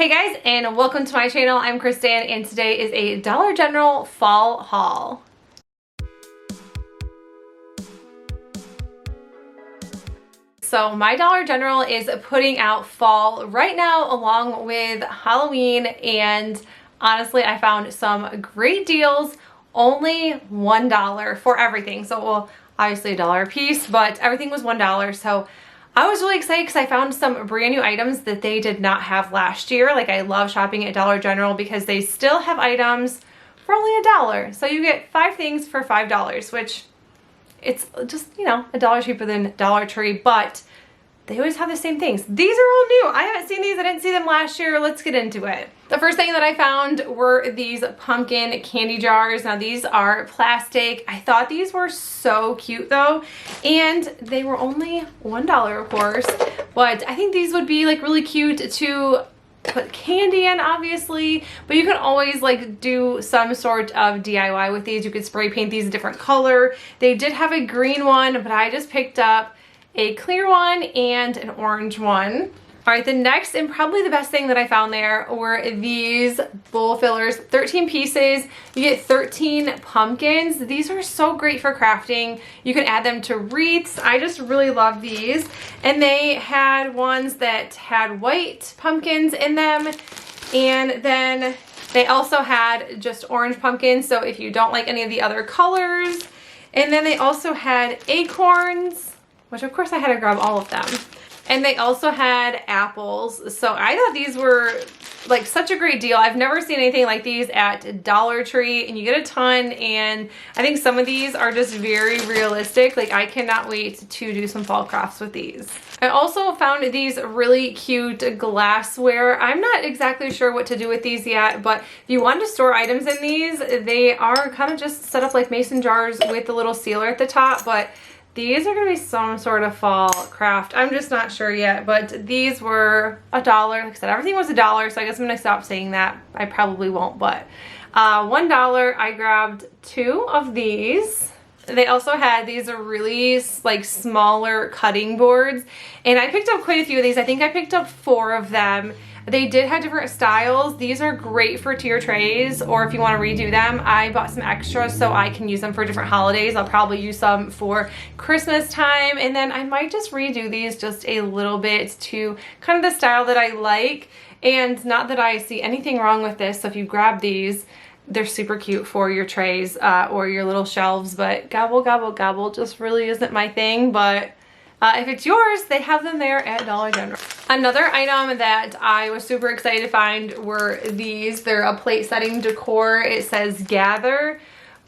Hey guys, and welcome to my channel. I'm Kristen, and today is a Dollar General fall haul. So my Dollar General is putting out fall right now along with Halloween, and honestly I found some great deals. Only $1 for everything. So well, obviously $1 a piece, but everything was $1. So I was really excited because I found some brand new items that they did not have last year. Like, I love shopping at Dollar General because they still have items for only $1. So you get 5 things for $5, which it's just, you know, $1 cheaper than Dollar Tree, but they always have the same things. These are all new. I haven't seen these. I didn't see them last year. Let's get into it. The first thing that I found were these pumpkin candy jars. Now these are plastic. I thought these were so cute though, and they were only $1 of course, but I think these would be like really cute to put candy in, obviously, but you can always like do some sort of DIY with these. You could spray paint these a different color. They did have a green one, but I just picked up a clear one and an orange one. All right, the next and probably the best thing that I found there were these bowl fillers, 13 pieces. You get 13 pumpkins. These are so great for crafting. You can add them to wreaths. I just really love these. And they had ones that had white pumpkins in them, and then they also had just orange pumpkins, so if you don't like any of the other colors. And then they also had acorns, which of course I had to grab all of them. And they also had apples. So I thought these were like such a great deal. I've never seen anything like these at Dollar Tree, and you get a ton, and I think some of these are just very realistic. Like, I cannot wait to do some fall crafts with these. I also found these really cute glassware. I'm not exactly sure what to do with these yet, but if you want to store items in these, they are kind of just set up like mason jars with the little sealer at the top, but these are going to be some sort of fall craft. I'm just not sure yet, but these were $1. Like I said, everything was $1, so I guess I'm going to stop saying that. I probably won't, but $1. I grabbed 2 of these. They also had these really like smaller cutting boards, and I picked up quite a few of these. I think I picked up 4 of them. They did have different styles. These are great for tier trays, or if you want to redo them. I bought some extras so I can use them for different holidays. I'll probably use some for Christmas time, and then I might just redo these just a little bit to kind of the style that I like. And not that I see anything wrong with this, so if you grab these, they're super cute for your trays or your little shelves, but gobble, gobble, gobble just really isn't my thing. But if it's yours, they have them there at Dollar General. Another item that I was super excited to find were these. They're a plate setting decor. It says gather,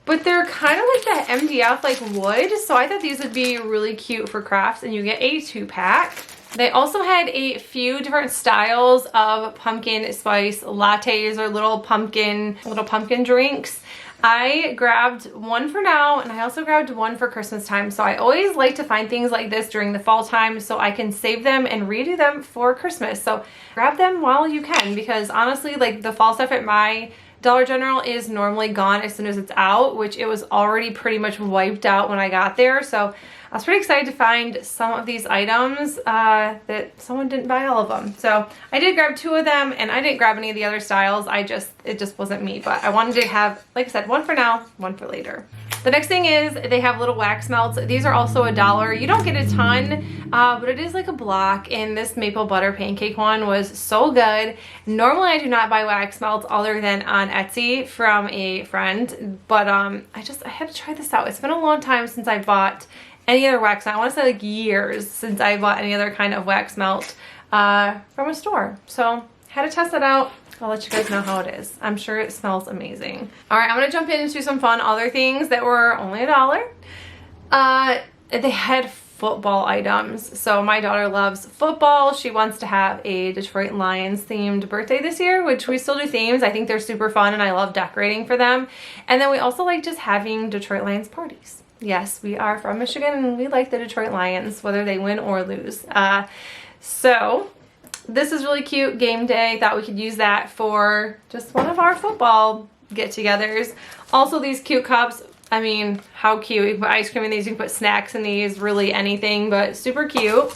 but they're kind of like that MDF like wood. So I thought these would be really cute for crafts, and you get a 2-pack. They also had a few different styles of pumpkin spice lattes or little pumpkin drinks. I grabbed one for now, and I also grabbed one for Christmas time. So I always like to find things like this during the fall time so I can save them and redo them for Christmas. So grab them while you can, because honestly, like, the fall stuff at my Dollar General is normally gone as soon as it's out, which it was already pretty much wiped out when I got there. So I was pretty excited to find some of these items that someone didn't buy all of them. So I did grab 2 of them, and I didn't grab any of the other styles. It just wasn't me, but I wanted to have, like I said, one for now, one for later. The next thing is they have little wax melts. These are also $1. You don't get a ton, but it is like a block, and this maple butter pancake one was so good. Normally I do not buy wax melts other than on Etsy from a friend, but I had to try this out. It's been a long time since I bought any other wax melt. I want to say like years since I bought any other kind of wax melt from a store. So had to test it out. I'll let you guys know how it is. I'm sure it smells amazing. All right, I'm gonna jump into some fun other things that were only $1. They had football items. So my daughter loves football. She wants to have a Detroit Lions themed birthday this year, which we still do themes. I think they're super fun, and I love decorating for them. And then we also like just having Detroit Lions parties. Yes, we are from Michigan, and we like the Detroit Lions, whether they win or lose. So this is really cute. Game day. Thought we could use that for just one of our football get-togethers. Also, these cute cups. I mean, how cute. You can put ice cream in these. You can put snacks in these. Really anything, but super cute.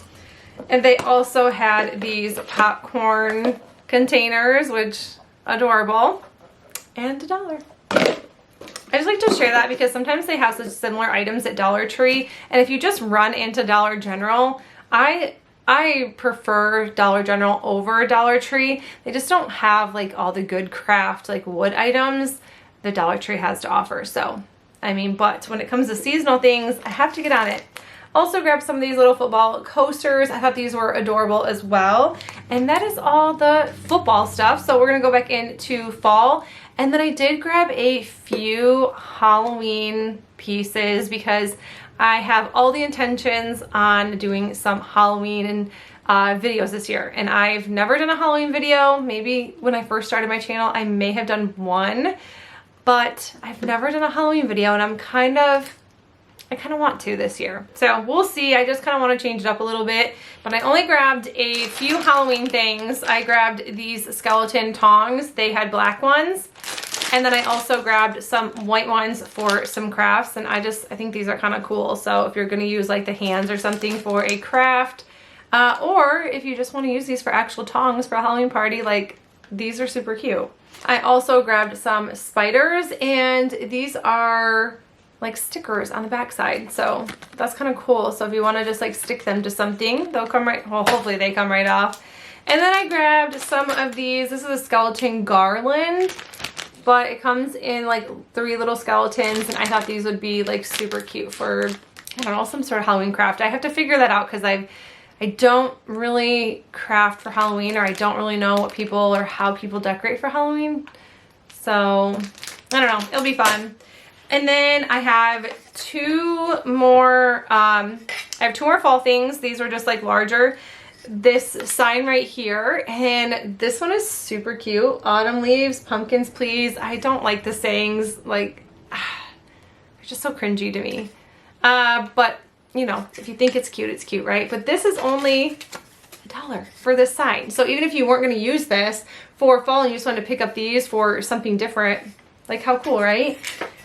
And they also had these popcorn containers, which adorable, and $1. I just like to share that because sometimes they have such similar items at Dollar Tree, and if you just run into Dollar General, I prefer Dollar General over Dollar Tree. They just don't have like all the good craft like wood items that Dollar Tree has to offer. So I mean, but when it comes to seasonal things, I have to get on it. Also grabbed some of these little football coasters. I thought these were adorable as well. And that is all the football stuff. So we're gonna go back into fall. And then I did grab a few Halloween pieces because I have all the intentions on doing some Halloween videos this year. And I've never done a Halloween video. Maybe when I first started my channel, I may have done one, but I've never done a Halloween video, and I kind of want to this year. So we'll see. I just kind of want to change it up a little bit, but I only grabbed a few Halloween things. I grabbed these skeleton tongs. They had black ones. And then I also grabbed some white ones for some crafts, and I think these are kind of cool. So if you're going to use like the hands or something for a craft, or if you just want to use these for actual tongs for a Halloween party, like these are super cute. I also grabbed some spiders, and these are like stickers on the back side, so that's kind of cool. So if you want to just like stick them to something, they'll come right, well, hopefully they come right off. And then I grabbed some of these. This is a skeleton garland, but it comes in like 3 little skeletons, and I thought these would be like super cute for, I don't know, some sort of Halloween craft. I have to figure that out because I don't really craft for Halloween, or I don't really know what people or how people decorate for Halloween. So I don't know, it'll be fun. And then I have 2 more, fall things. These are just like larger. This sign right here, and this one is super cute. Autumn leaves, pumpkins please. I don't like the sayings, like they're just so cringy to me. But you know, if you think it's cute, right? But this is only $1 for this sign. So even if you weren't going to use this for fall and you just wanted to pick up these for something different, like how cool, right?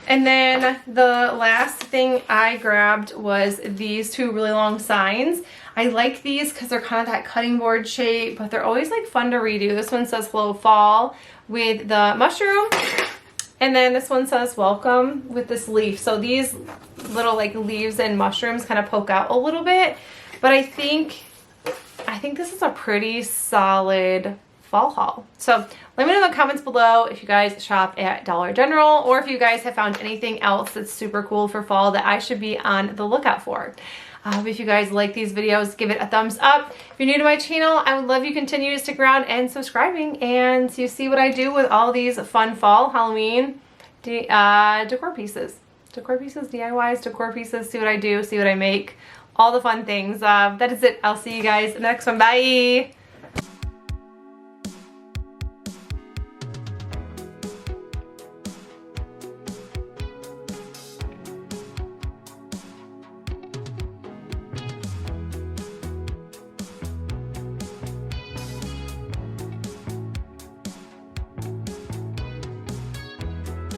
And then the last thing I grabbed was these 2 really long signs. I like these because they're kind of that cutting board shape, but they're always like fun to redo. This one says hello fall with the mushroom, and then this one says welcome with this leaf. So these little like leaves and mushrooms kind of poke out a little bit, but I think this is a pretty solid fall haul. So let me know in the comments below if you guys shop at Dollar General, or if you guys have found anything else that's super cool for fall that I should be on the lookout for. If you guys like these videos, give it a thumbs up. If you're new to my channel, I would love you continue to stick around and subscribing, and to see what I do with all these fun fall Halloween decor pieces, DIYs, decor pieces. See what I do, see what I make, all the fun things. That is it. I'll see you guys in the next one. Bye.